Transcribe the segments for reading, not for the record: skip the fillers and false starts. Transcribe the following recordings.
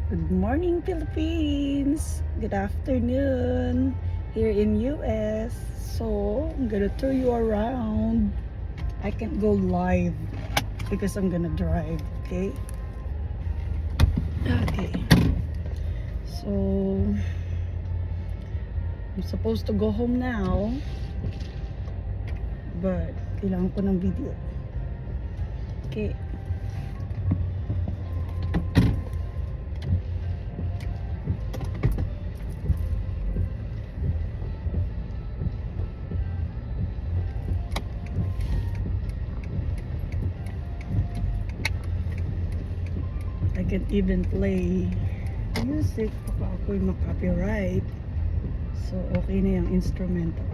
Good morning, Philippines. Good afternoon here in US. So I'm gonna tour you around. I can't go live because I'm gonna drive. Okay. Okay. So I'm supposed to go home now, but kailangan ko ng video. Okay. I can even play music baka ako'y makapiright. So okay na yung instrumental.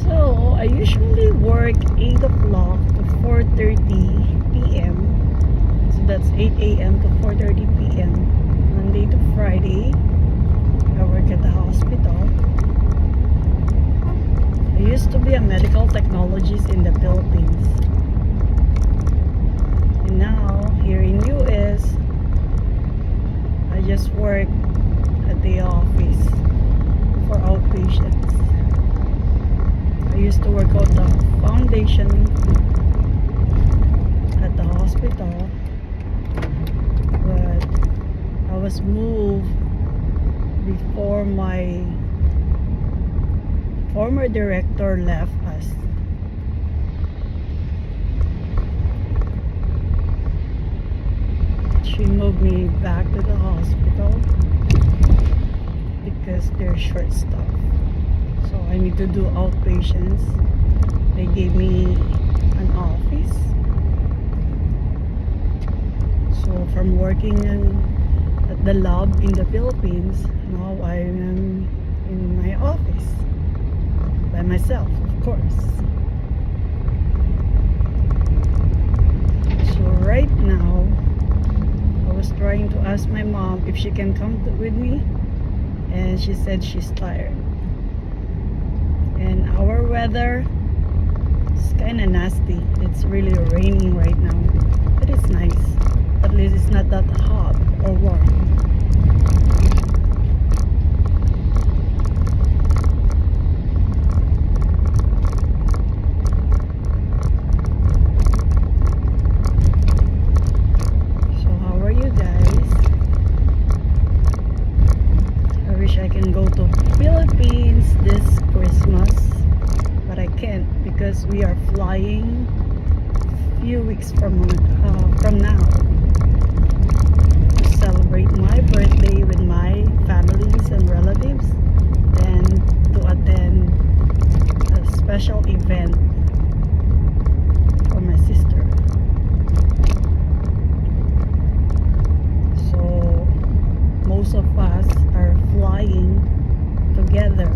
So I usually work 8 o'clock to 4:30 p.m. So that's 8 a.m. to 4:30 p.m. Monday to Friday. I work at the hospital. I used to be a medical technologist in the Philippines. And now, here in US, I just work at the office for outpatients. I used to work at the foundation at the hospital, but I was moved before my former director left us. She moved me back to the hospital because they're short staffed. So I need to do outpatients. They gave me an office. So from working at the lab in the Philippines, now I am in my office by myself, of course. So right now, I was trying to ask my mom if she can come with me, and she said she's tired. And our weather is kind of nasty. It's really raining right now, but it's nice. At least it's not that hot or warm. So how are you guys? I wish I can go to Philippines this Christmas, but I can't because we are flying a few weeks from now to celebrate my birthday with my families and relatives, and to attend a special event for my sister. So most of us are flying together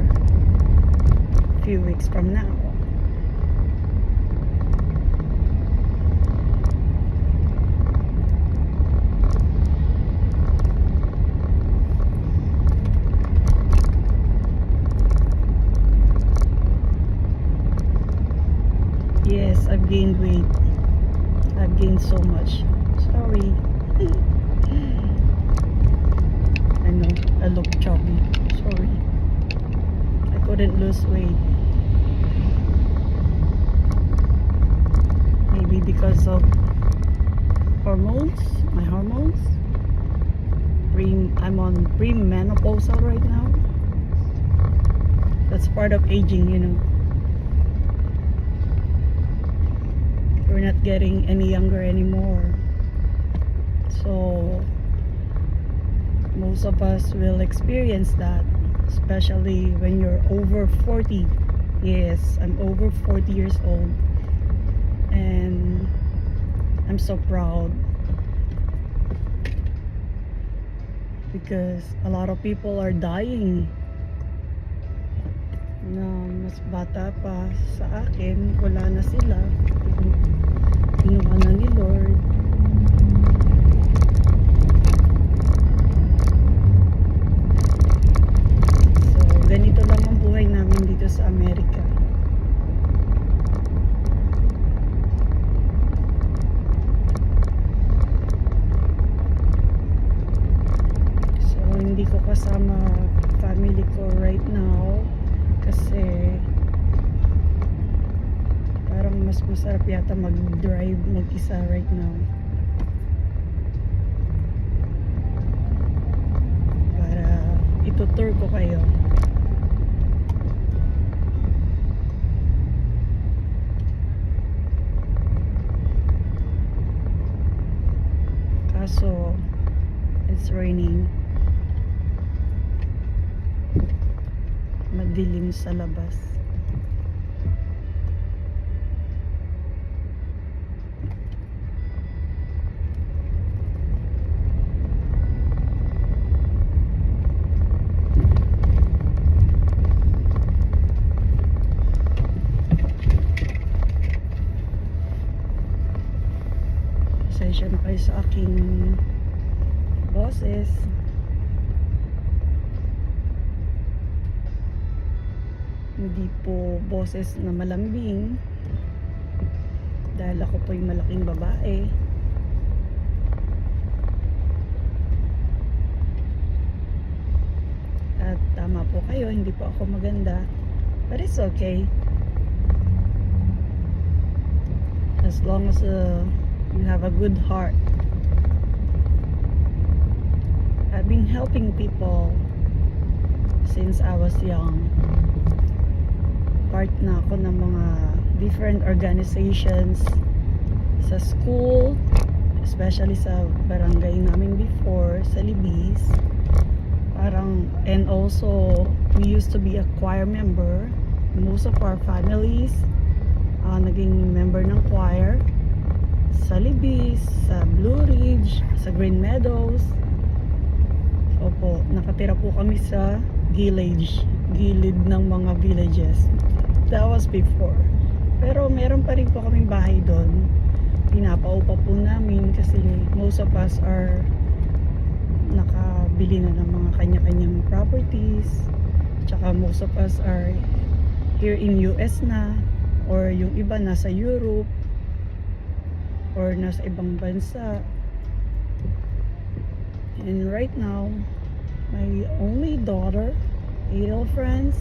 a few weeks from now. so much. Sorry. I know, I look chubby. Sorry. I couldn't lose weight. Maybe because of hormones, my hormones. I'm on premenopausal right now. That's part of aging, you know. We're not getting any younger anymore. So most of us will experience that, especially when you're over 40. Yes, I'm over 40 years old, and I'm so proud because a lot of people are dying na mas bata pa sa akin. Wala na sila, kinuha na ni Lord. So ganito lang ang buhay namin dito sa Amerika. So hindi ko kasama family ko right now kasi parang mas masarap yata mag-drive mag-isa right now. Para itutur ko kayo. Kaso it's raining. Madilim sa labas. Pasensya na kayo sa aking boses. Hindi po boses na malambing dahil ako po yung malaking babae. At tama po kayo, hindi po ako maganda, but it's okay as long as you have a good heart. I've been helping people since I was young. Part na ako ng mga different organizations sa school, especially sa barangay namin before, sa Libis. Parang, and also we used to be a choir member. Most of our families naging member ng choir sa Libis, sa Blue Ridge, sa Green Meadows. Opo, nakatira po kami sa gilid ng mga villages. That was before. Pero meron pa rin po kaming bahay doon. Pinapaupa po namin kasi most of us are nakabili na ng mga kanya-kanyang properties. Tsaka most of us are here in US na, or yung iba nasa Europe or nasa ibang bansa. And right now, my only daughter, Adel Franz,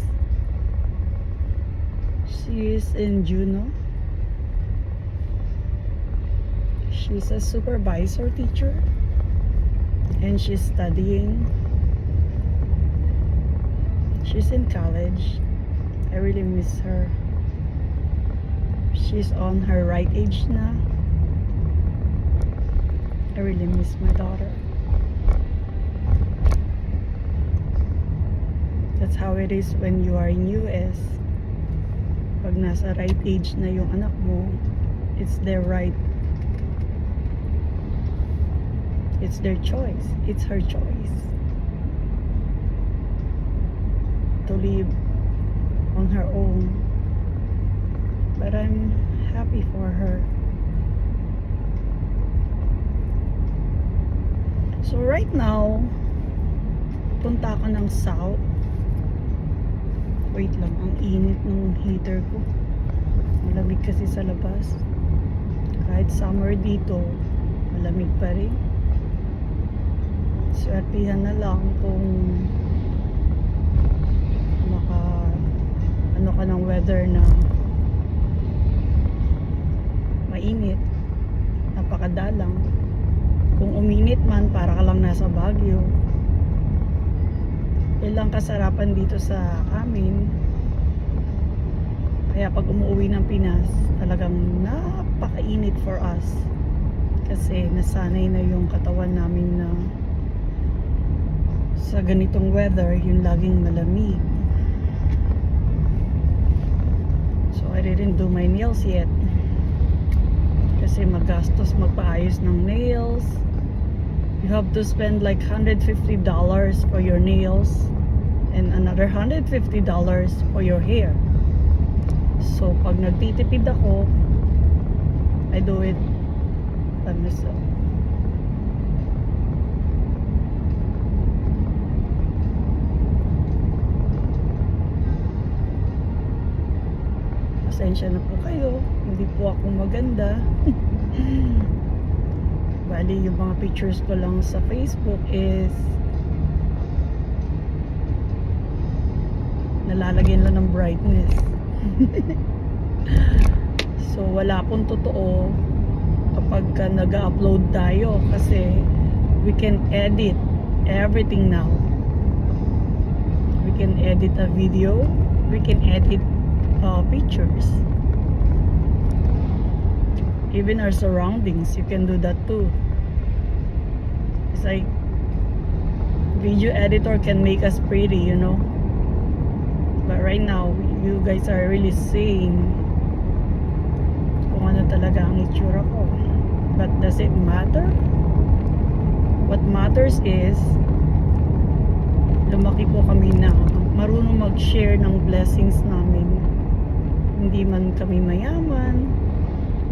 she is in Juneau. She's a supervisor teacher and she's studying. She's in college. I really miss her. She's on her right age now. I really miss my daughter. That's how it is when you are in US. Pag nasa right age na yung anak mo, it's their right. It's their choice. It's her choice to live on her own. But I'm happy for her. So right now, punta ako ng south. Wait lang, ang init ng heater ko. Malamig kasi sa labas. Kahit summer dito, malamig pa rin. Swertihan na lang kung maka ano ka ng weather na mainit, napakadalang. Kung uminit man, para ka lang nasa Baguio. Ilang kasarapan dito sa amin. Kaya pag umuwi ng Pinas, talagang napakainit for us. Kasi nasanay na yung katawan namin na sa ganitong weather, yung laging malamig. So I didn't do my nails yet. Kasi magastos magpaayos ng nails. You have to spend like $150 for your nails and another $150 for your hair. So pag nagtitipid ako, I do it by myself. Pasensya na po kayo, hindi po ako maganda. Bali, yung mga pictures ko lang sa Facebook is nalalagyan lang ng brightness. So wala pong totoo kapag nag-upload tayo kasi we can edit everything now. We can edit a video, we can edit pictures, even our surroundings. You can do that too. It's like video editor can make us pretty, you know. But right now, you guys are really seeing kung ano talaga ang itsura ko. But does it matter? What matters is lumaki po kami na marunong mag-share ng blessings namin. Hindi man kami mayaman,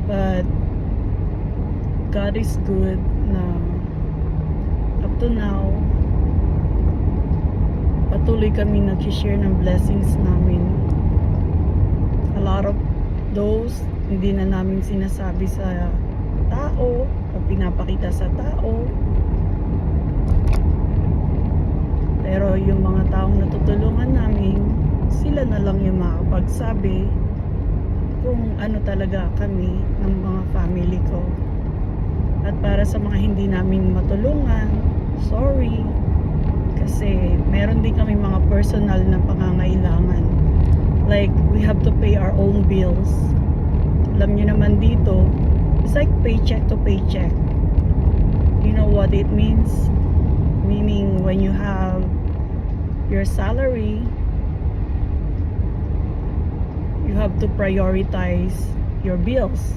but God is good na up to now patuloy kami nag-share ng blessings namin. A lot of those hindi na namin sinasabi sa tao o pinapakita sa tao, pero yung mga taong natutulungan namin, sila na lang yung makapagsabi kung ano talaga kami ng mga family ko. At para sa mga hindi namin matulungan, sorry, kasi meron din kami mga personal na pangangailangan, like we have to pay our own bills. Alam nyo naman dito, it's like paycheck to paycheck. You know what it means? Meaning when you have your salary, you have to prioritize your bills.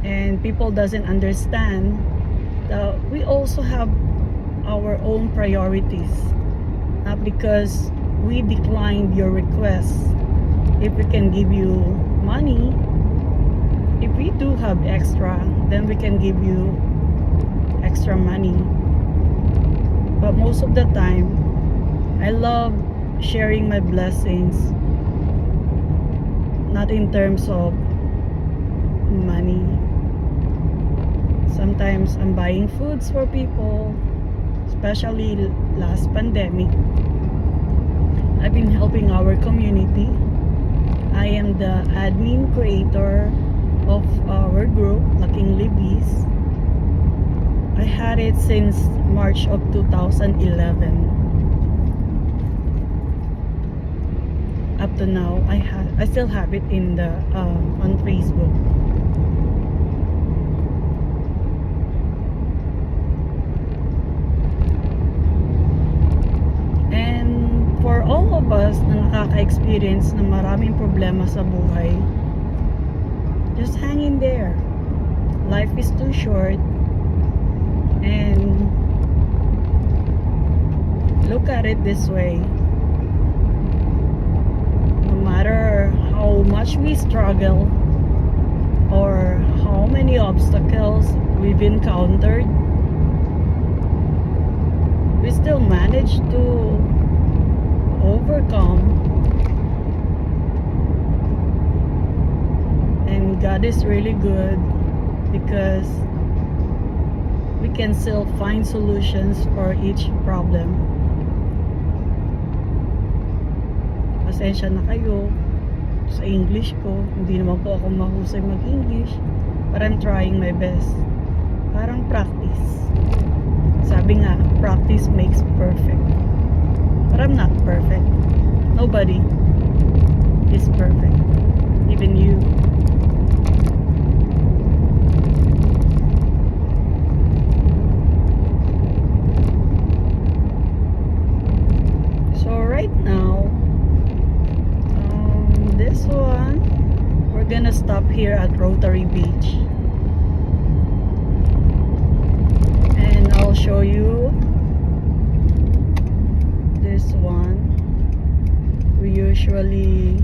And people doesn't understand that we also have our own priorities. Not because we declined your request. If we can give you money, if we do have extra, then we can give you extra money. But most of the time, I love sharing my blessings, not in terms of money. Sometimes I'm buying foods for people, especially last pandemic. I've been helping our community. I am the admin creator of our group, Laking Libis. I had it since March of 2011. Up to now, I still have it in the on Facebook. And for all of us na nakaka-experience ng maraming problema sa buhay, just hang in there. Life is too short, and look at it this way. No matter how much we struggle or how many obstacles we've encountered, we still manage to overcome. And God is really good. because we can still find solutions for each problem. Pasensya na kayo sa English ko. Hindi naman po ako mahusay mag-English, but I'm trying my best. Parang practice. Sabi nga, practice makes perfect. But I'm not perfect. Nobody is perfect. Even you. So right now, this one, we're gonna stop here at Rotary Beach. And I'll show you this one. We usually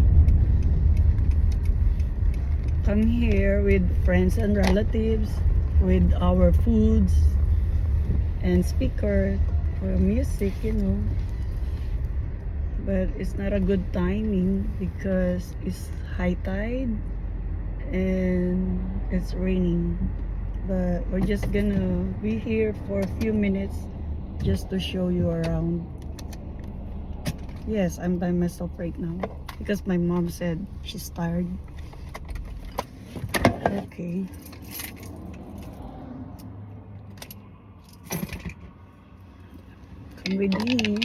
come here with friends and relatives, with our foods and speaker for music, you know. But it's not a good timing because it's high tide and it's raining. But we're just gonna be here for a few minutes just to show you around. Yes, I'm by myself right now because my mom said she's tired. Okay. Come with me.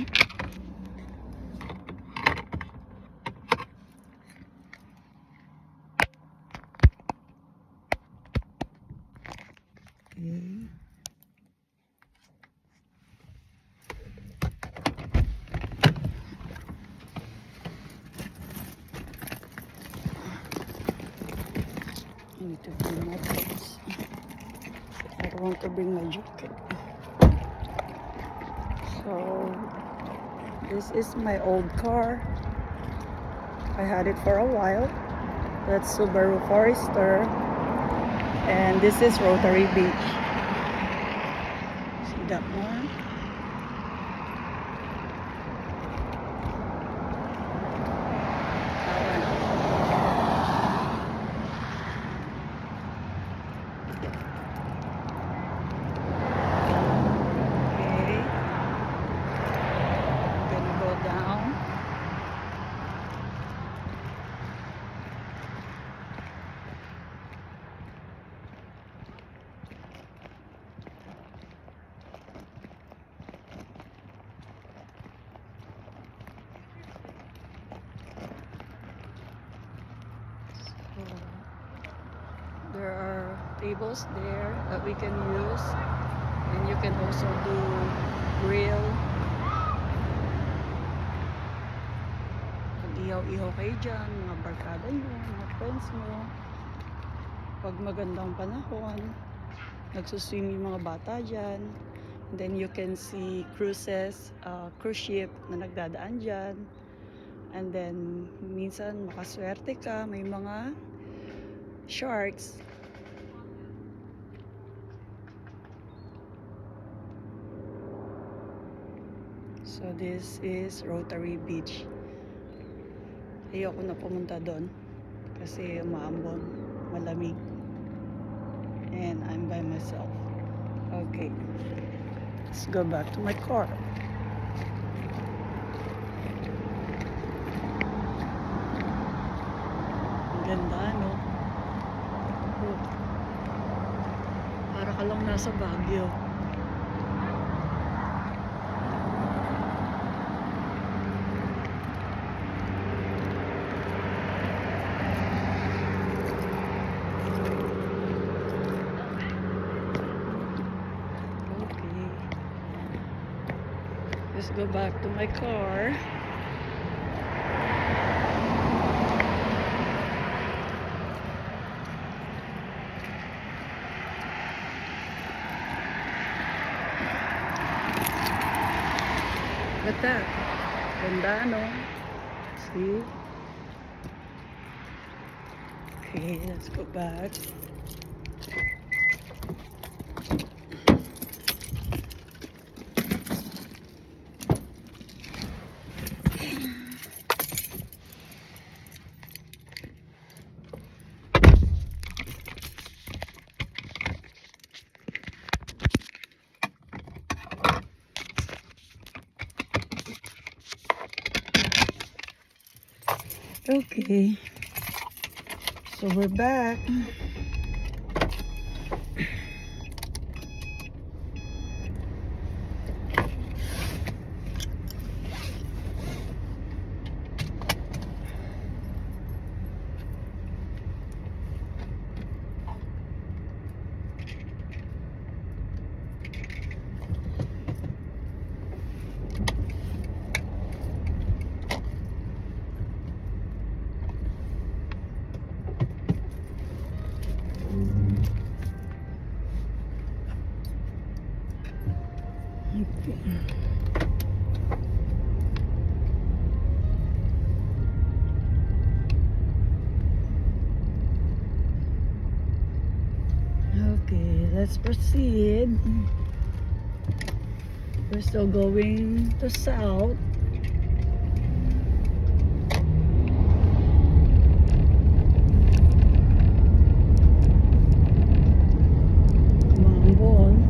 Okay. I need to bring my clothes. I don't want to bring my jacket. So, this is my old car. I had it for a while. That's Subaru Forester. And this is Rotary Beach. See that one? Okay. I'm gonna go down. There are tables there that we can use, and you can also do grill. Mag-ihaw-ihaw kayo dyan, mga barkada nyo, mga friends nyo. Pag magandang panahon, nagsuswim yung mga bata dyan. And then you can see cruises, cruise ship na nagdadaan dyan. And then minsan makaswerte ka, may mga sharks. So this is Rotary Beach. Ayoko na pumunta doon kasi maambon, malamig. And I'm by myself. Okay. Let's go back to my car. Ang ganda, no? Oh. Para ka lang nasa Baguio. Let's go back to my car. Look at that. Ganda, no? See? Okay, let's go back. Okay, so we're back. Okay, let's proceed. We're still going to south. Mambon.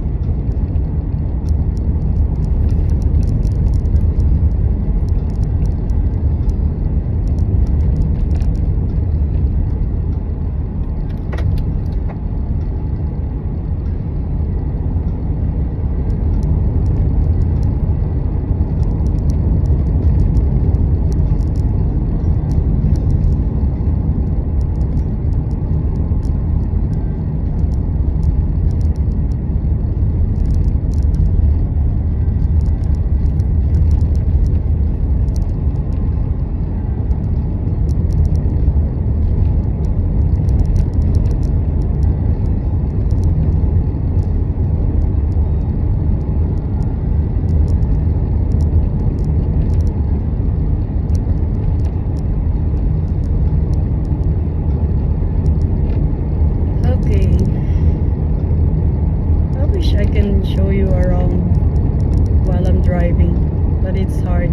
Okay. I wish I can show you around while I'm driving, but it's hard.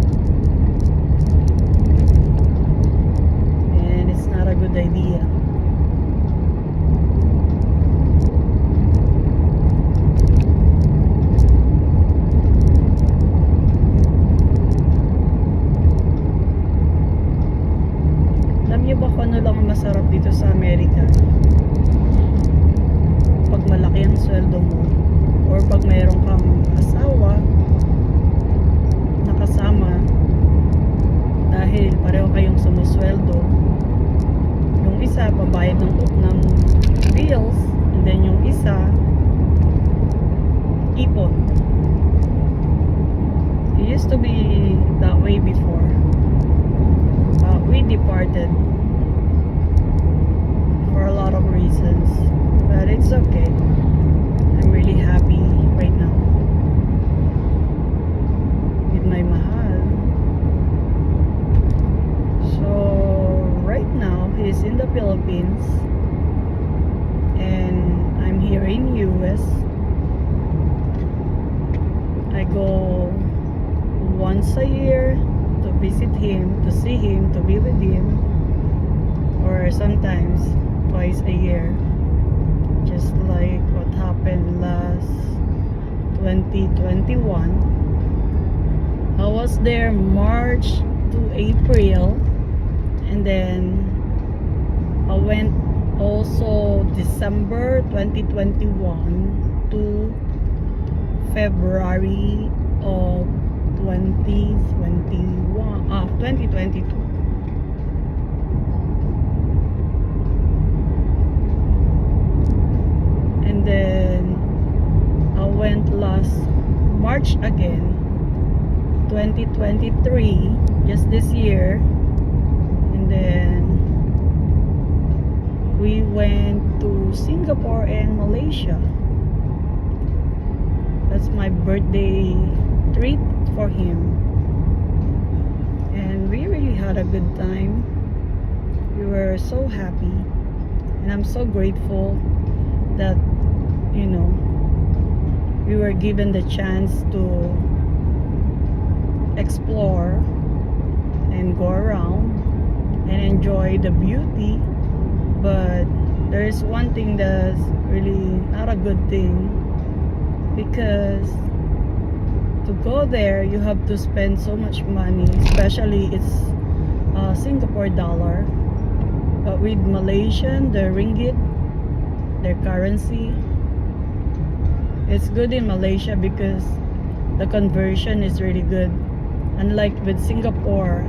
And it's not a good idea. Alam niyo ba kung ano lang ang masarap dito sa Amerika? Pag malaki ang sweldo mo, or pag mayroon kang asawa nakasama, dahil pareho kayong sumusweldo, yung isa pambayad ng bills, and then yung isa ipon. It used to be that way before. We departed for a lot of reasons, but it's okay. I'm really happy right now with my mahal. So right now he's in the Philippines and I'm here in US. I go once a year to visit him, to see him, to be with him, or sometimes twice a year, just like what happened last 2021. I was there March to April, and then I went also December 2021 to February of 2022. And then I went last March again, 2023, just this year. And then we went to Singapore and Malaysia. That's my birthday treat for him, and we really had a good time. We were so happy, and I'm so grateful that, you know, we were given the chance to explore and go around and enjoy the beauty. But there is one thing that's really not a good thing, because to go there you have to spend so much money, especially it's Singapore dollar. But with Malaysian, the ringgit, their currency, it's good in Malaysia because the conversion is really good. Unlike with Singapore,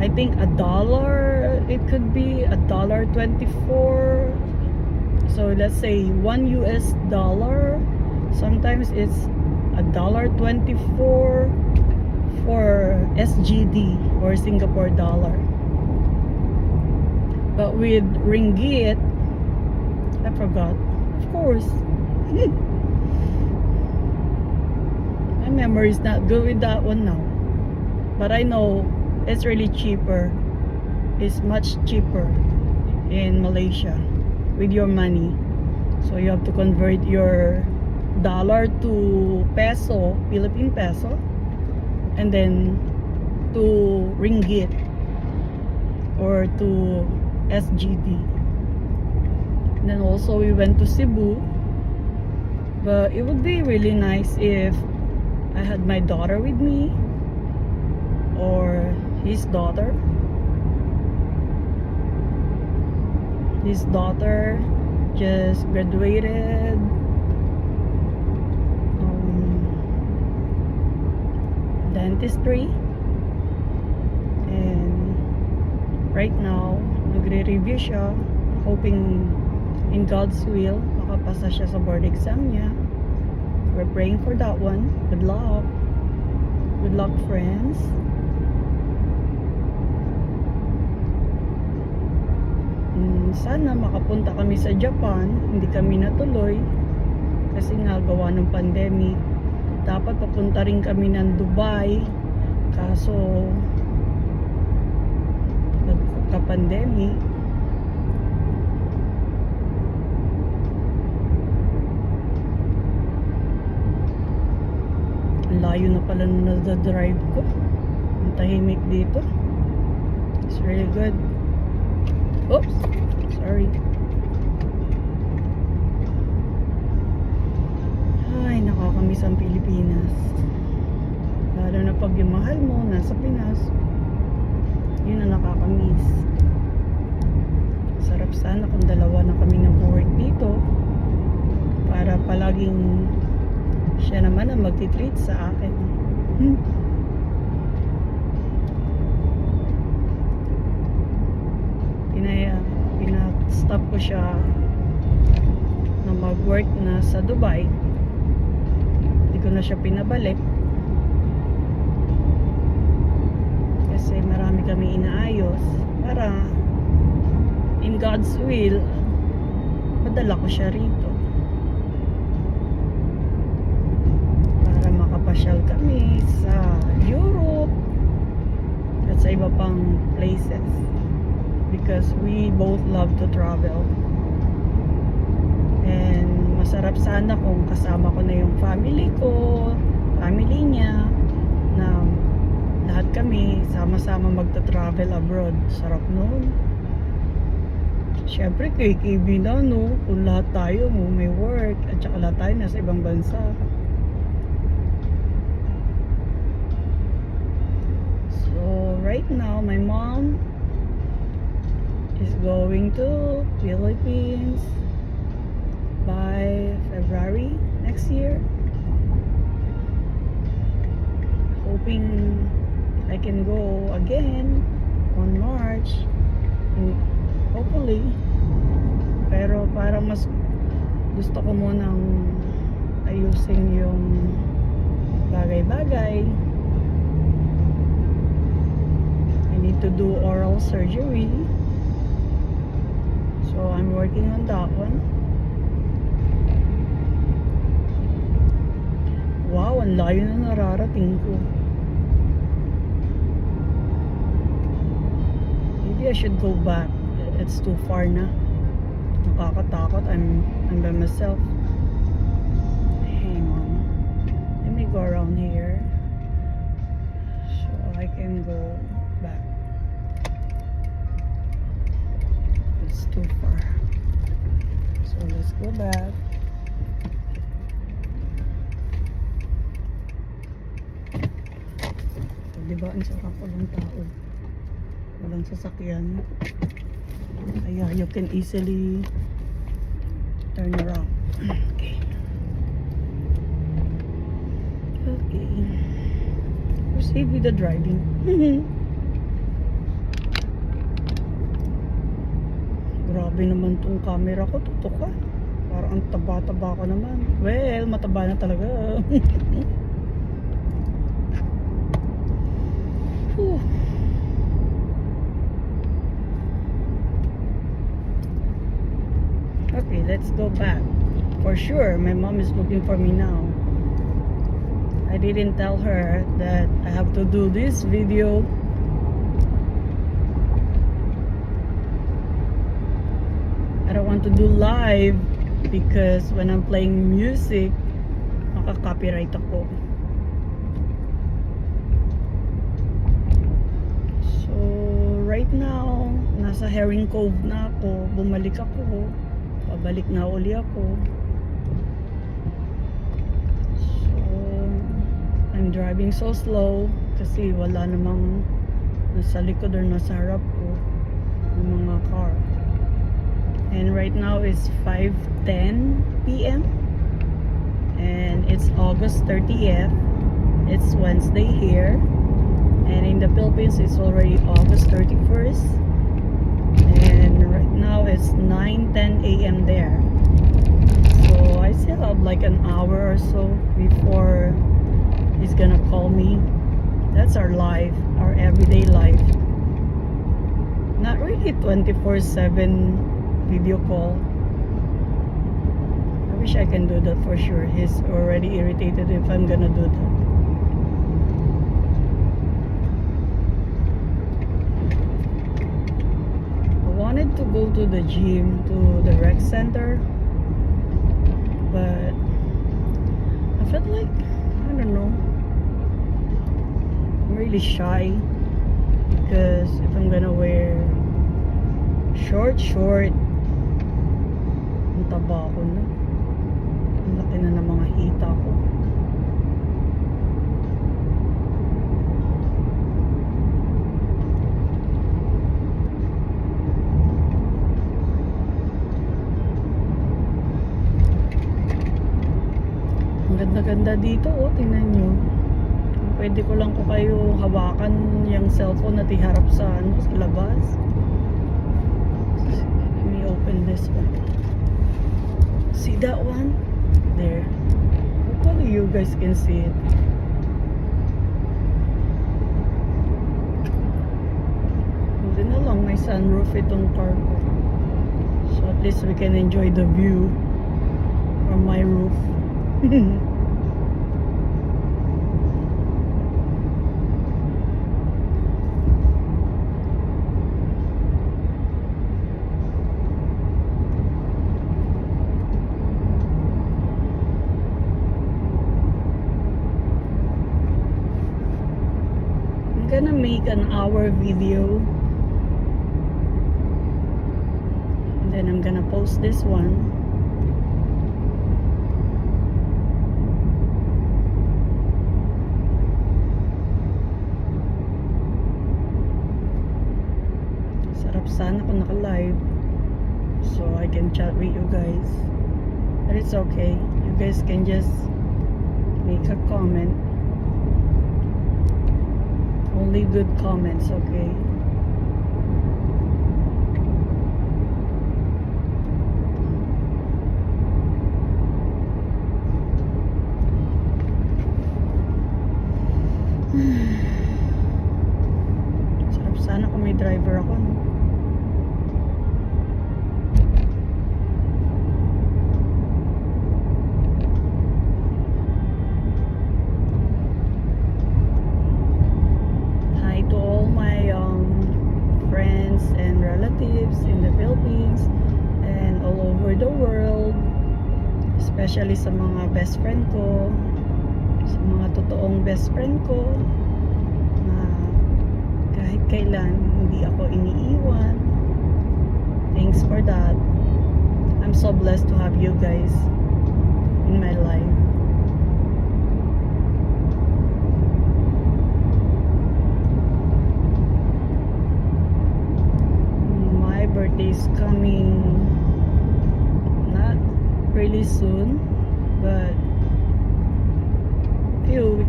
I think a dollar, it could be $1.24. So let's say $1 sometimes it's $1.24 for SGD or Singapore dollar. But with ringgit, I forgot, of course. My memory is not good with that one now. But I know it's really cheaper. It's much cheaper in Malaysia with your money. So you have to convert your dollar to peso, Philippine peso, and then to ringgit or to SGD. And then also we went to Cebu. But it would be really nice if I had my daughter with me or his daughter. His daughter just graduated dentistry, and right now nagre-review siya, hoping in God's will makapasa siya sa board exam niya. We're praying for that one. Good luck. Good luck, friends. Sana makapunta kami sa Japan. Hindi kami natuloy kasi nga gawa ng pandemic. Dapat papunta rin kami ng Dubai, kaso nagka-pandemic. Ang layo na pala na drive ko. Ang tahimik dito. It's really good. Oops, sorry. Ay, nakakamiss ang Pilipinas. Lalo na pag yung mahal mo nasa Pinas, yun ang nakakamiss. Sarap sana kung dalawa na kami nag-work dito para palaging siya naman ang magtitreat sa akin. Pinastop ko siya na mag-work na sa Dubai. Hindi ko na siya pinabalik kasi marami kami inaayos para in God's will madala ko siya rito para makapasyal kami sa Europe at sa iba pang places because we both love to travel. And masarap sana kung kasama ko na yung family ko, family niya, na lahat kami sama-sama magta-travel abroad. Sarap nun. Siyempre KKB na, no? Kung lahat tayo may work at saka lahat tayo nasa ibang bansa. So right now my mom is going to Philippines by February next year. Hoping I can go again on March, hopefully. Pero parang mas gusto ko munang ayusin yung bagay-bagay. I need to do oral surgery. So I'm working on that one. Wow, ang layo na nararating ko. Maybe I should go back. It's too far na. Nakakatakot. I'm by myself. Hang on. Let me go around here so I can go back. It's too far. So let's go back. Diba ang sarap ko ng tao. Walang sasakyan. Kaya you can easily turn around. Okay. Okay. Proceed with the driving. Grabe naman tong camera ko. Tutok ka. Parang ang taba-taba ko naman. Well, mataba na talaga. Whew. Okay, let's go back. For sure, my mom is looking for me now. I didn't tell her that I have to do this video. I don't want to do live because when I'm playing music, maka-copyright ako. So, right now, nasa Herring Cove na ako. Bumalik ako. Pabalik na uli ako. So, I'm driving so slow kasi wala namang nasa likod or nasa harap ko ng mga car. And right now it's 5:10 p.m. and it's August 30th. It's Wednesday here, and in the Philippines it's already August 31st, and right now it's 9:10 a.m. there. So I still have like an hour or so before he's gonna call me. That's our life, our everyday life. Not really 24/7 video call. I wish I can do that for sure. He's already irritated if I'm gonna do that. I wanted to go to the gym, to the rec center, but I felt like, I don't know, I'm really shy because if I'm gonna wear short ang taba ko na. Ang laki na ng mga hita ko. Ang ganda-ganda dito, oh. Tingnan nyo. Pwede ko lang ko kayo hawakan yung cellphone at iharap sa labas. Let me open this one. See that one? There. Hopefully you guys can see it. Hindi na lang may sunroof itong car ko. So at least we can enjoy the view from my roof. Gonna make an hour video and then I'm gonna post this one. Sarap sana kung naka-live so I can chat with you guys, but it's okay. You guys can just make a comment. Only good comments, okay? Sarap sana kung may driver ako, no? To all my friends and relatives in the Philippines and all over the world, especially sa mga best friend ko, sa mga totoong best friend ko na kahit kailan hindi ako iniiwan. Thanks for that. I'm so blessed to have you guys in my life.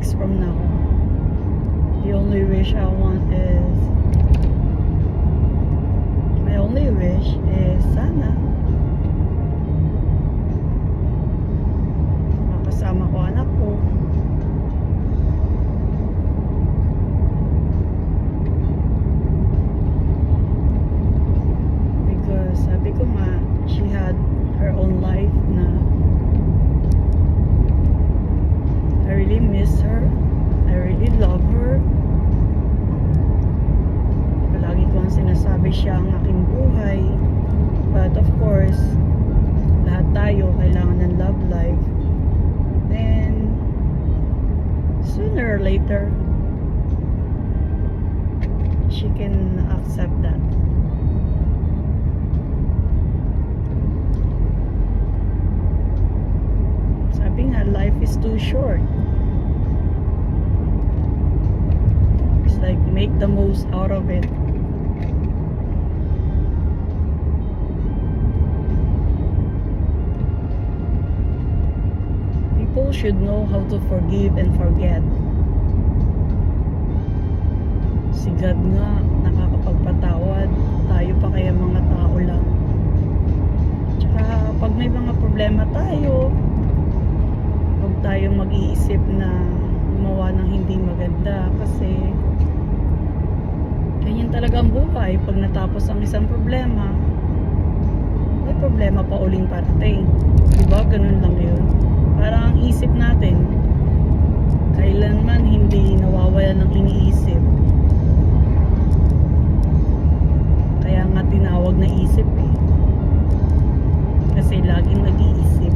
weeks from now, the only wish I want is, my only wish is sana makasama ko anak ko. Because sabi ko nga, she had her own life na I really miss her. I really love her. Palagi ko ang sinasabi siya ang aking buhay. But of course, lahat tayo kailangan ng love life. Then, sooner or later, she can accept that. Sabi nga, life is too short. It's like, make the most out of it. People should know how to forgive and forget. Si God nga nakakapagpatawad, tayo pa kaya mga tao lang. Tsaka pag may mga problema tayo, huwag tayong mag-iisip na gumawa ng hindi maganda, kasi ganyan talaga ang buhay. Pag natapos ang isang problema, may problema pa uling parating. Diba? Ganun lang yun. Parang ang isip natin kailanman hindi nawawala ng iniisip. Kaya nga tinawag na isip eh. Kasi laging nag-iisip.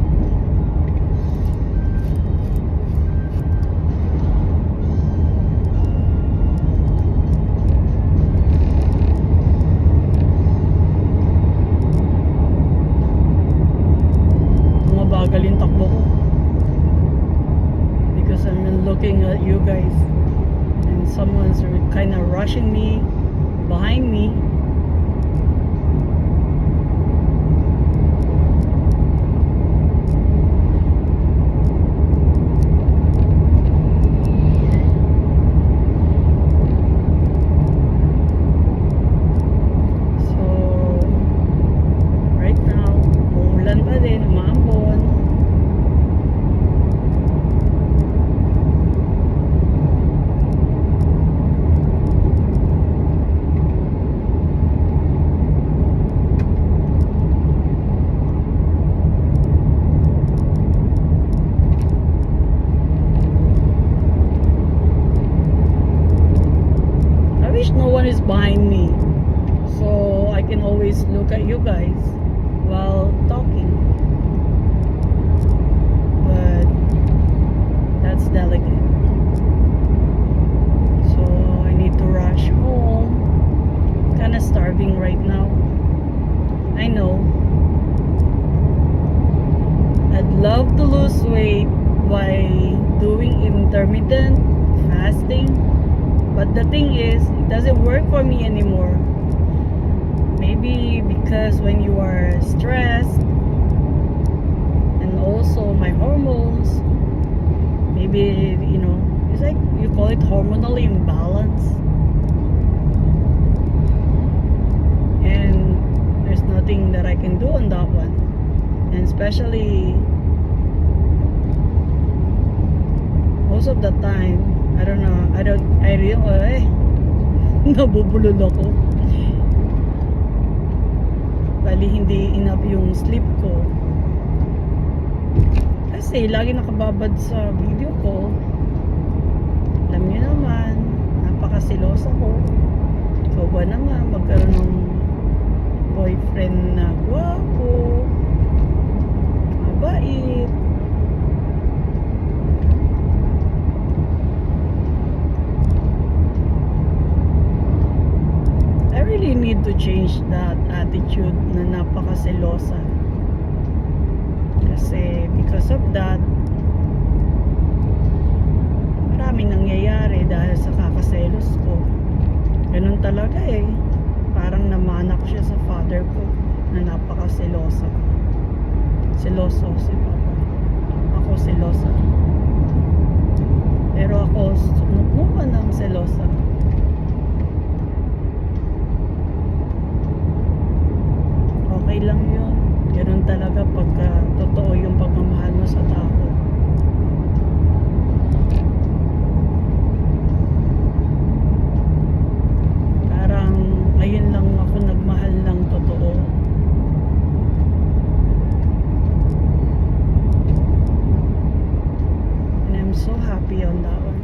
Bumabagal yung takbo ko. Because I'm looking at you guys. And someone's kind of rushing me behind me. No one is behind me, so I can always look at you guys while talking, but that's delicate, so I need to rush home. Kind of starving right now. I know I'd love to lose weight by doing intermittent fasting, but the thing is, it doesn't work for me anymore. Maybe because when you are stressed, and also my hormones, maybe, you know, it's like you call it hormonal imbalance. And there's nothing that I can do on that one. And especially, most of the time, I don't know, I really, nabubulol ako. Bali, hindi enough yung sleep ko. Kasi, lagi nakababad sa video ko. Alam niyo naman, napakasilosa ko. Ikaw ba naman, magkaroon ng boyfriend na gwapo, mabait, really need to change that attitude na napakaselosa. Kasi because of that, maraming nangyayari dahil sa kakaselos ko. Ganun talaga eh. Parang namanak siya sa father ko na napakaselosa. Seloso si Papa. Ako selosa. Pero see on that one.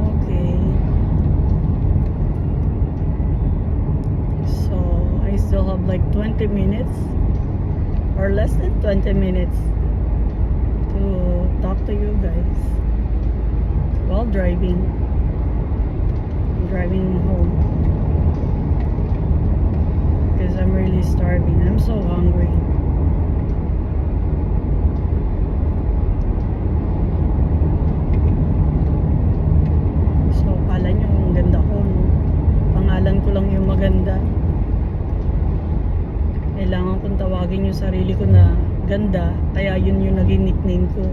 Okay. So I still have like 20 minutes or less than 20 minutes to talk to you guys while driving. I'm driving home because I'm really starving. I'm so hungry. So kala nyo ang ganda ko, no? Pangalan ko lang yung maganda. Kailangan kong tawagin yung sarili ko na ganda, kaya yun yung naging nickname ko.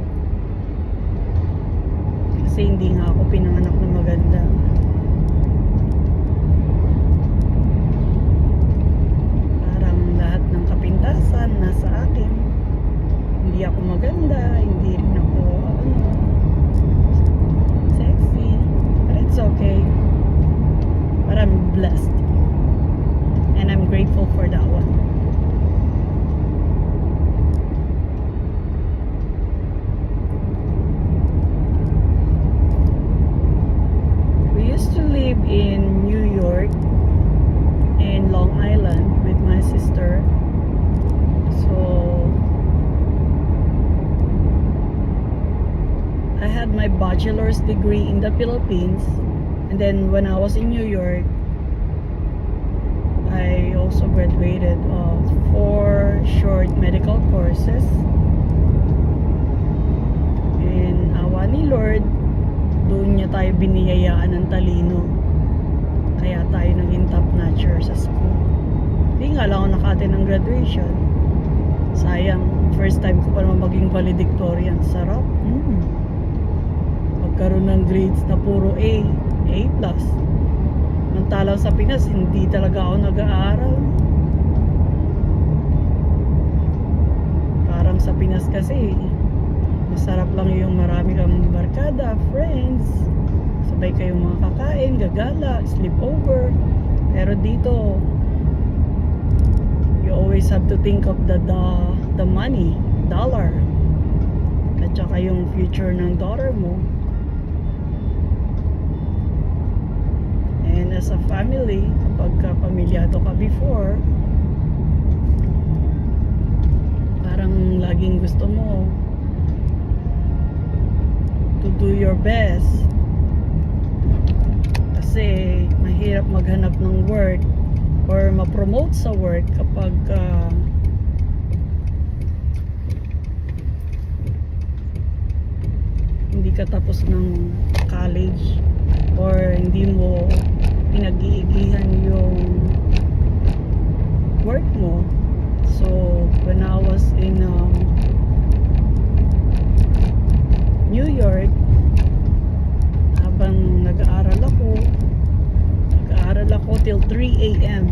Kasi hindi nga ako pinanganak na maganda. Parang lahat ng kapintasan nasa akin. Hindi ako maganda, hindi rin ako sexy. But it's okay. But I'm blessed. And I'm grateful for that one. To live in New York in Long Island with my sister. So I had my bachelor's degree in the Philippines, and then when I was in New York I also graduated of 4 short medical courses. And awa ni Lord, doon niya tayo biniyayaan ng talino. Kaya tayo naging top notcher sa school. Hindi nga lang ako naka-attend ng graduation. Sayang, first time ko pa naman maging valedictorian. Sarap. Magkaroon ng grades na puro A, A+. Mantalang sa Pinas, hindi talaga ako nag-aaral. Parang sa Pinas kasi masarap lang yung marami kang barkada, friends, sabay kayong mga kakain, gagala, sleepover. Pero dito you always have to think of the money, dollar, at saka yung future ng daughter mo. And as a family, kapag pamilyado ka before, parang laging gusto mo to do your best. Kasi mahirap maghanap ng work or ma-promote sa work kapag hindi ka tapos ng college or hindi mo pinag-iigihan yung work mo. So when I was in New York, habang nag-aaral ako till 3 a.m.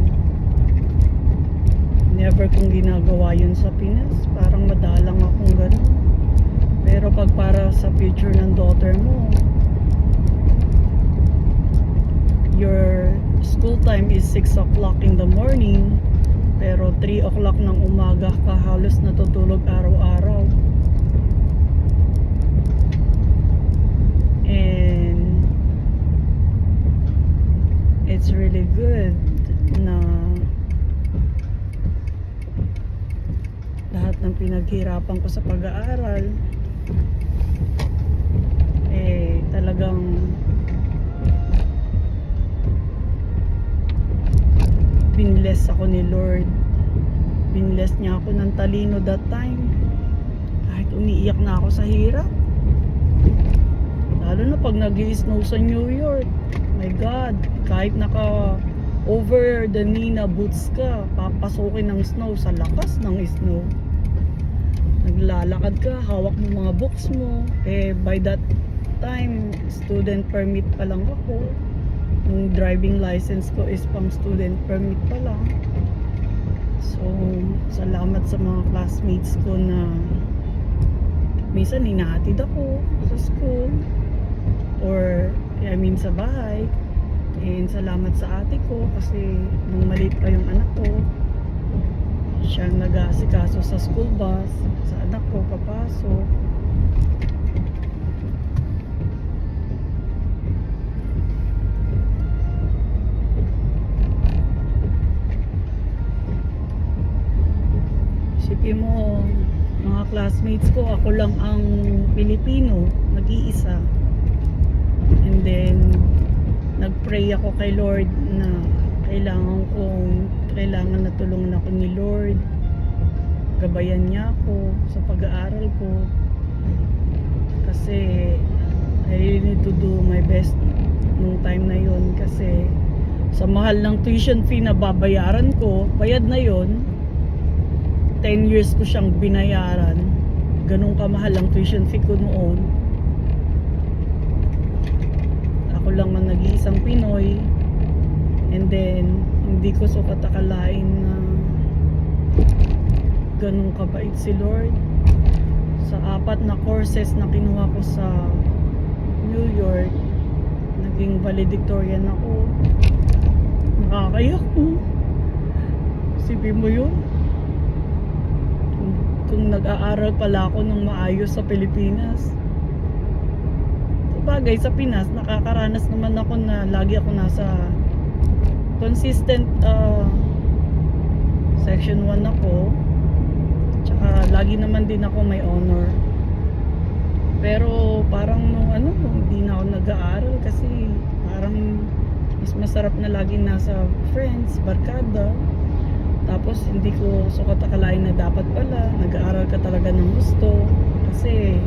Never kong ginagawa yun sa Pinas. Parang madalang akong ganun. Pero pag para sa future ng daughter mo, your school time is 6 o'clock in the morning, pero 3 o'clock ng umaga ka halos natutulog araw-araw. And it's really good na lahat ng pinaghirapan ko sa pag-aaral talagang binless ako ni Lord. Binless niya ako ng talino that time. Kahit umiiyak na ako sa hirap. Lalo na pag nag-i-snow sa New York. My God, kahit naka over the knee na boots ka, papasukin ng snow sa lakas ng snow. Naglalakad ka, hawak mo mga books mo. By that time, student permit pa lang ako. Yung driving license ko is pang student permit pa lang. So, salamat sa mga classmates ko na minsan hinahatid ako sa school or sa bahay. And salamat sa ate ko kasi nung maliit pa yung anak ko, siya nag-aasikaso sa school bus sa anak ko papasok. Isipin mo, mga classmates ko, ako lang ang Pilipino, nag-iisa. And then nagpray ako kay Lord na kailangan na tulungan ako ni Lord, gabayan niya ako sa pag-aaral ko kasi I really need to do my best nung time na yon kasi sa mahal ng tuition fee na babayaran ko, bayad na yon, 10 years ko siyang binayaran, ganun kamahal ang tuition fee ko noon. Ako lang ang nag-iisang Pinoy, and then hindi ko sukat akalain na ganun kabait si Lord. Sa 4 na courses na kinuha ko sa New York, naging valedictorian ako. Nakakayak mo. Isipin mo yun, kung nag-aaral pala ako ng maayos sa Pilipinas. Bagay sa Pinas, nakakaranas naman ako na lagi ako nasa consistent section 1 ako, tsaka lagi naman din ako may honor. Pero parang nung hindi na ako nag-aaral kasi parang mas masarap na lagi nasa friends, barkada. Tapos hindi ko sukat akalain na dapat pala nag-aaral ka talaga ng gusto kasi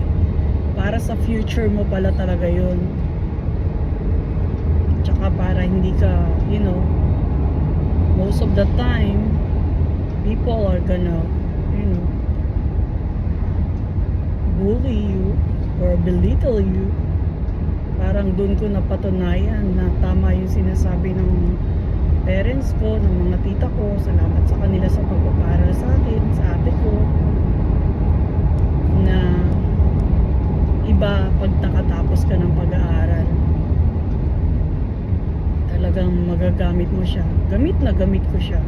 para sa future mo pala talaga yun. Tsaka para hindi ka, most of the time, people are gonna, bully you or belittle you. Parang dun ko napatunayan na tama yung sinasabi ng parents ko, ng mga tita ko. Salamat sa kanila sa pagpaparal sa akin, sa ate ko, na iba pag nakatapos ka ng pag-aaral, talagang magagamit mo siya. Gamit ko siya.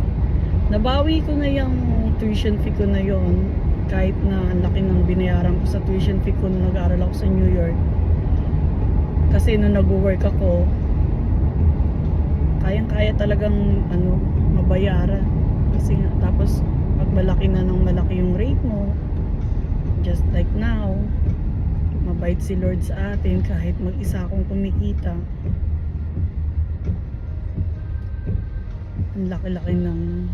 Nabawi ko na yung tuition fee ko na yon, kahit na ang laki ng binayaran ko sa tuition fee ko nung nag-aaral ako sa New York. Kasi nung nag-work ako, kayang-kaya talagang mabayaran. Kasi nga, tapos pag malaki na ng malaki yung rate mo, just like now, mabait si Lord sa atin kahit mag-isa akong kumikita. Ang laki-laki ng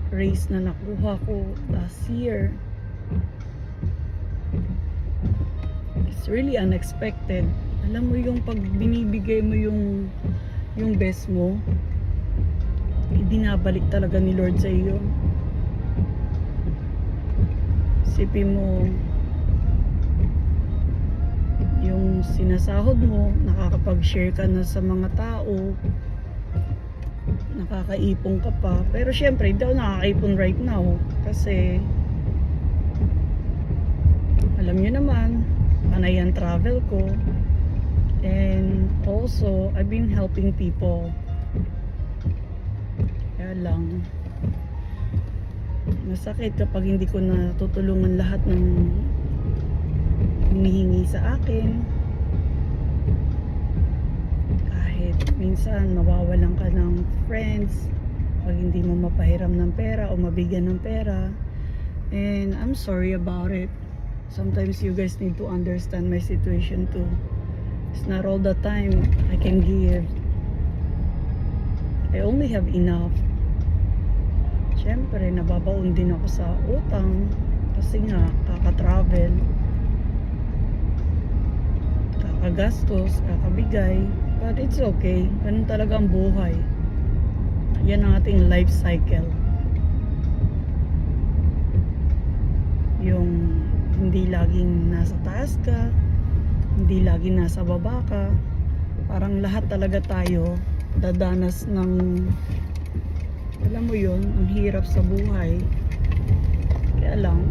raise na nakuha ko last year. It's really unexpected. Alam mo yung pag binibigay mo yung best mo, ibinabalik talaga ni Lord sa iyo. Isipin mo, yung sinasahod mo, nakakapag-share ka na sa mga tao, nakakaipon ka pa. Pero syempre, hindi ako nakakaipon right now kasi alam nyo naman, panay ang travel ko, and also I've been helping people. Kaya lang masakit kapag hindi ko natutulungan lahat ng humihingi sa akin. Kahit minsan mawawalan ka ng friends pag hindi mo mapahiram ng pera o mabigyan ng pera, and I'm sorry about it. Sometimes you guys need to understand my situation too. It's not all the time I can give. I only have enough. Siyempre, nababaon din ako sa utang kasi nga, kaka-travel, kakagastos, kakabigay. But it's okay. Ganun talaga ang buhay. Yan ang ating life cycle. Yung hindi laging nasa taas ka, hindi laging nasa baba ka. Parang lahat talaga tayo dadanas ng, alam mo yun, ang hirap sa buhay. Kaya lang,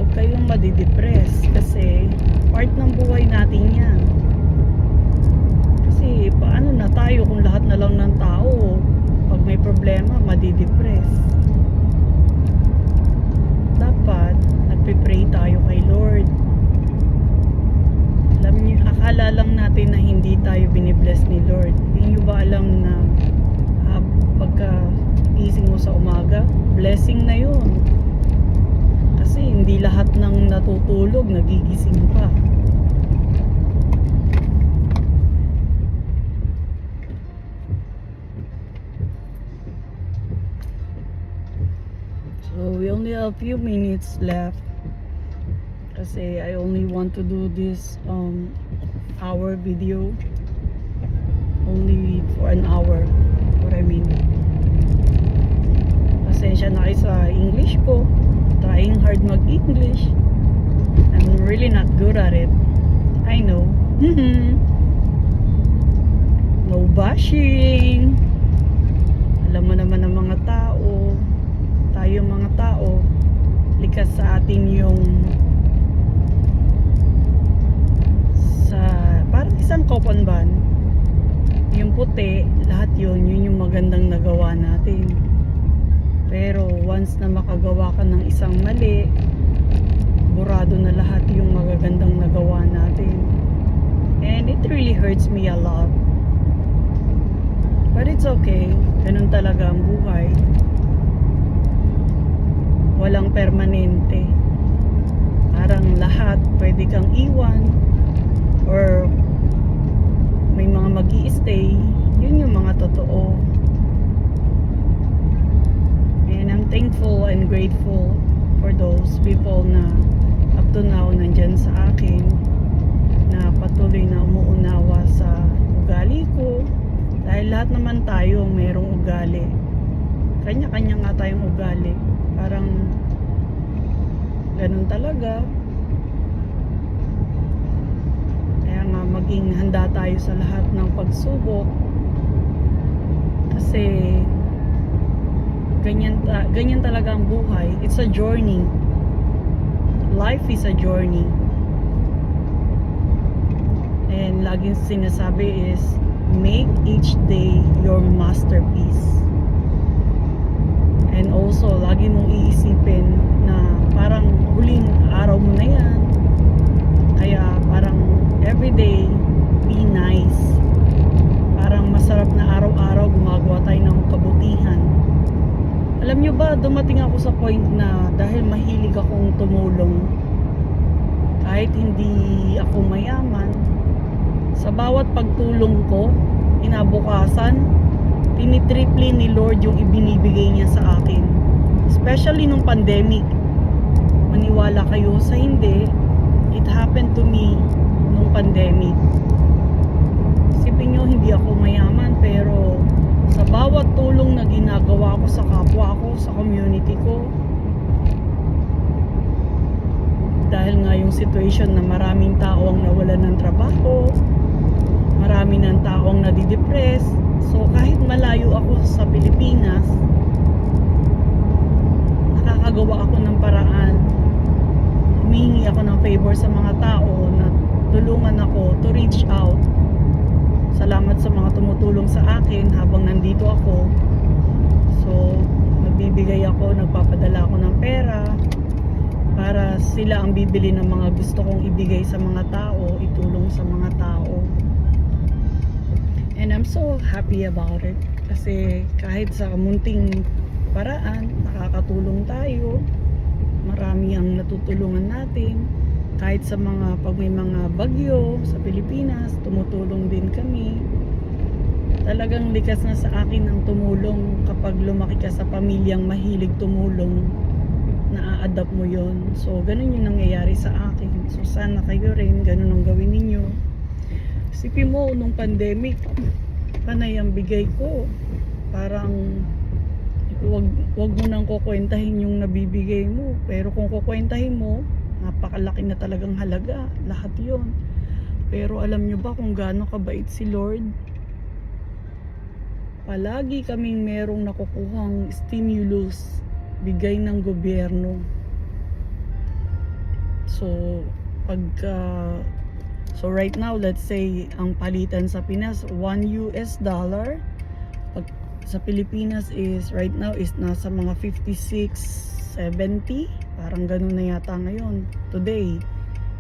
huwag kayong madidepress kasi part ng buhay natin yan. Kasi paano na tayo kung lahat na lang ng tao pag may problema madidepress? Dapat nagpe-pray tayo kay Lord. Alam niyo, akala lang natin na hindi tayo binibless ni Lord. Hindi niyo ba alam na pagka gising mo sa umaga, blessing na yun. Kasi hindi lahat ng natutulog nagigising pa. So we only have a few minutes left kasi I only want to do this hour video only for an hour. What I mean, pasensya na kayo sa English ko, trying hard mag-English. I'm really not good at it, I know. No bashing. Alam mo naman ng mga tao, tayo mga tao, likas sa atin yung sa parang isang coupon ban, yung puti, lahat yun yung magandang nagawa natin. Pero once na makagawa ka ng isang mali, burado na lahat yung magagandang nagawa natin. And it really hurts me a lot. But it's okay, ganun talaga ang buhay. Walang permanente. Parang lahat pwede kang iwan or may mga mag-i-stay. Yun yung mga totoo. And I'm thankful and grateful for those people na up to now nandyan sa akin, na patuloy na umuunawa sa ugali ko. Dahil lahat naman tayo mayroong ugali. Kanya-kanya nga tayong ugali. Parang ganun talaga. Kaya nga maging handa tayo sa lahat ng pagsubok. Kasi ganyan talaga ang buhay. It's a journey. Life is a journey. And laging sinasabi is, make each day your masterpiece. And also, lagi mong iisipin na parang huling araw mo na yan. Kaya parang everyday, be nice. Parang masarap na araw-araw gumagawa tayo ng kabutihan. Alam nyo ba, dumating ako sa point na dahil mahilig akong tumulong, kahit hindi ako mayaman, sa bawat pagtulong ko, inabukasan, tinitriple ni Lord yung ibinibigay niya sa akin. Especially nung pandemic. Maniwala kayo sa hindi, it happened to me nung pandemic. Isipin nyo, hindi ako mayaman, pero sa bawat tulong na ginagawa ko sa kapwa ko, sa community ko, dahil nga yung situation na maraming tao ang nawalan ng trabaho, marami ng taong nadidepress. So kahit malayo ako sa Pilipinas, nakakagawa ako ng paraan. Humihingi ako ng favor sa mga tao na tulungan ako to reach out. Salamat sa mga tumutulong sa akin habang nandito ako. So nagbibigay ako, nagpapadala ako ng pera para sila ang bibili ng mga gusto kong ibigay sa mga tao, itulong sa mga tao. And I'm so happy about it. Kasi kahit sa munting paraan, nakakatulong tayo. Marami ang natutulungan natin. Kahit sa mga, pag may mga bagyo sa Pilipinas, tumutulong din kami. Talagang likas na sa akin ang tumulong kapag lumaki ka sa pamilyang mahilig tumulong. Na-adapt mo yon. So, ganun yung nangyayari sa akin. So, sana kayo rin, ganun ang gawin ninyo. Isipin mo, nung pandemic, panay ang bigay ko. Parang, wag mo nang kukwentahin yung nabibigay mo. Pero kung kukwentahin mo, napakalaki na talagang halaga. Lahat yon. Pero alam nyo ba kung gaano kabait si Lord? Palagi kaming merong nakukuhang stimulus, bigay ng gobyerno. So, pagka so right now, let's say ang palitan sa Pinas $1. Pag sa Pilipinas is right now is nasa mga 56.70, parang ganun na yata ngayon today.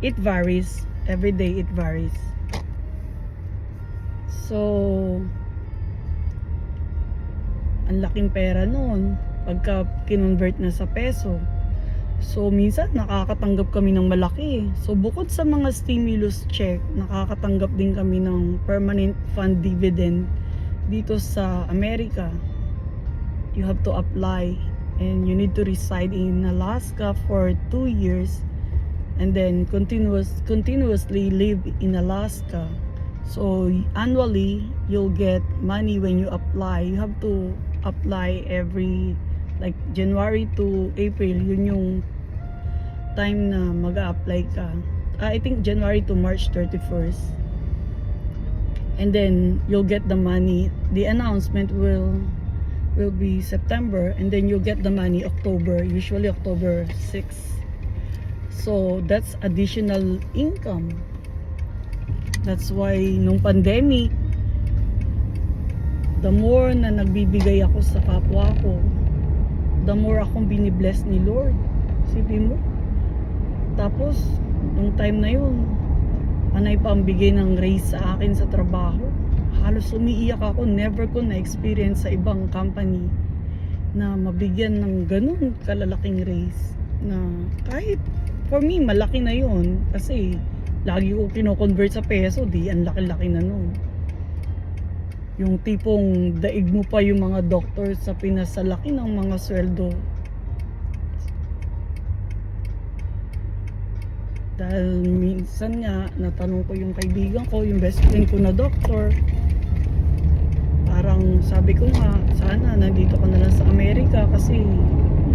It varies every day, it varies. So ang laking pera noon pagka kinonvert na sa peso. So minsan nakakatanggap kami ng malaki. So bukod sa mga stimulus check, nakakatanggap din kami ng permanent fund dividend dito sa Amerika. You have to apply and you need to reside in Alaska for 2 years and then continuously live in Alaska. So annually you'll get money when you apply. You have to apply every like January to April, yun yung time na mag-a-apply ka. I think January to March 31st. And then you'll get the money. The announcement will be September and then you'll get the money October, usually October 6. So that's additional income. That's why nung pandemic, the more na nagbibigay ako sa kapwa ko, the more akong binibless ni Lord. Sipin mo. Tapos, nung time na yun, panay pa ang bigay ng raise sa akin sa trabaho. Halos umiiyak ako. Never ko na-experience sa ibang company na mabigyan ng ganun kalalaking raise. Na kahit for me, malaki na yun. Kasi lagi ko kino-convert sa peso, di ang laki-laki na nun. Yung tipong daig mo pa yung mga doctor sa Pinas sa laki ng mga sweldo. Dahil minsan nga, natanong ko yung kaibigan ko, yung best friend ko na doctor. Parang sabi ko nga, sana nandito ka na lang sa Amerika kasi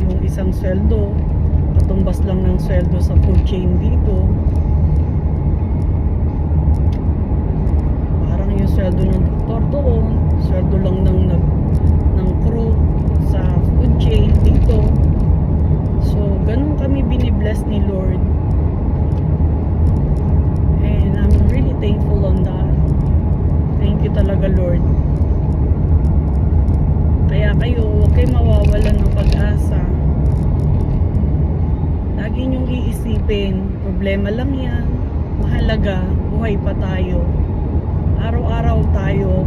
yung isang sweldo, katumbas lang ng sweldo sa food chain dito. Parang yung sweldo ng doktor doon, sweldo lang ng crew sa food chain dito. So, ganun kami binibless ni Lord. And I'm really thankful on that. Thank you talaga, Lord. Kaya kayo, huwag kayo mawawalan ng pag-asa. Lagi niyong iisipin, problema lang yan. Mahalaga, buhay pa tayo. Araw-araw tayo,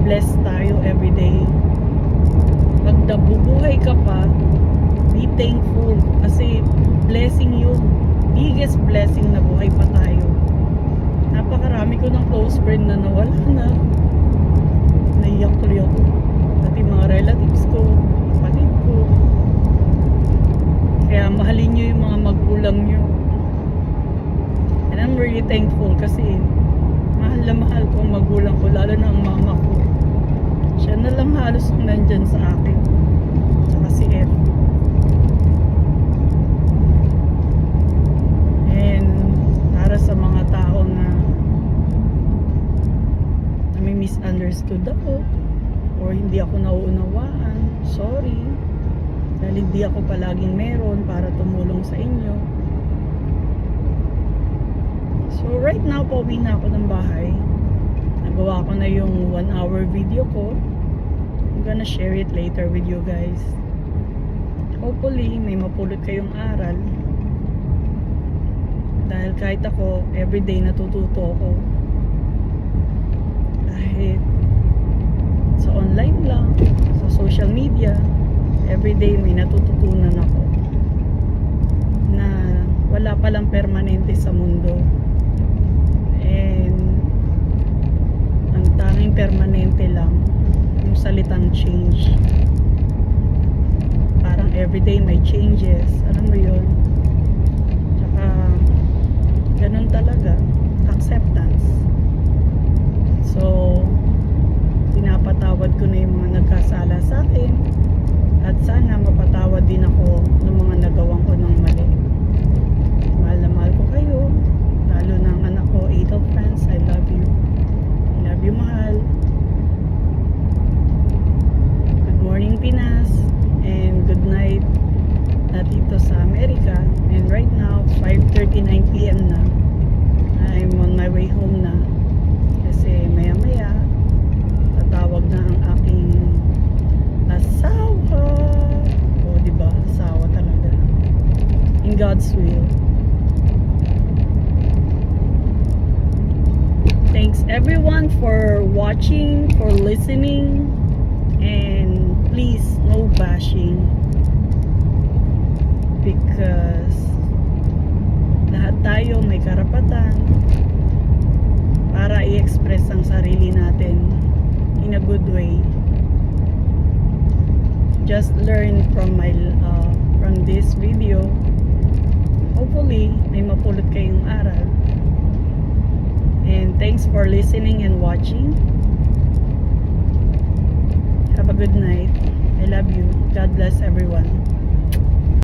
blessed tayo everyday. Pag nabubuhay ka pa, be thankful kasi blessing yun. Biggest blessing na buhay pa tayo. Napakarami ko ng close friend na nawala na. Naiyak tuloy ako. Pati mga relatives ko, kapatid ko. Kaya mahalin nyo yung mga magulang nyo. And I'm really thankful kasi mahal na mahal ko ang magulang ko, lalo na ang mama ko. Siya na lang halos ang nandyan sa akin. Tsaka si F. And para sa mga tao na may misunderstood ako or hindi ako nauunawaan, sorry. Dahil hindi ako palaging meron para tumulong sa inyo. So right now, pauwi na ako ng bahay. Nagawa ko na yung 1-hour video ko. I'm gonna share it later with you guys. Hopefully, may mapulot kayong aral. Dahil kahit ako, everyday natututo ako. Kahit sa online lang, sa social media, everyday may natututunan ako. Na wala palang permanente sa mundo. And ang tanging permanente lang yung salitang change. Parang everyday may changes, alam mo yun. Tsaka ganun talaga, acceptance. So pinapatawad ko na yung mga nagkasala sa akin at sana mapatawad din ako ng mga nagawang ko ng mali. Mahal na mahal ko kayo, lalo na ang anak ko, Adel friends. I love you. I love you, mahal. Good morning, Pinas, and good night dito sa Amerika. in God's will. Thanks everyone for watching, for listening, and please no bashing, because lahat tayo may karapatan para i-express ang sarili natin in a good way. Just learn from from this video. Hopefully may mapulot kayong aral. And thanks for listening and watching. Have a good night. I love you. God bless everyone.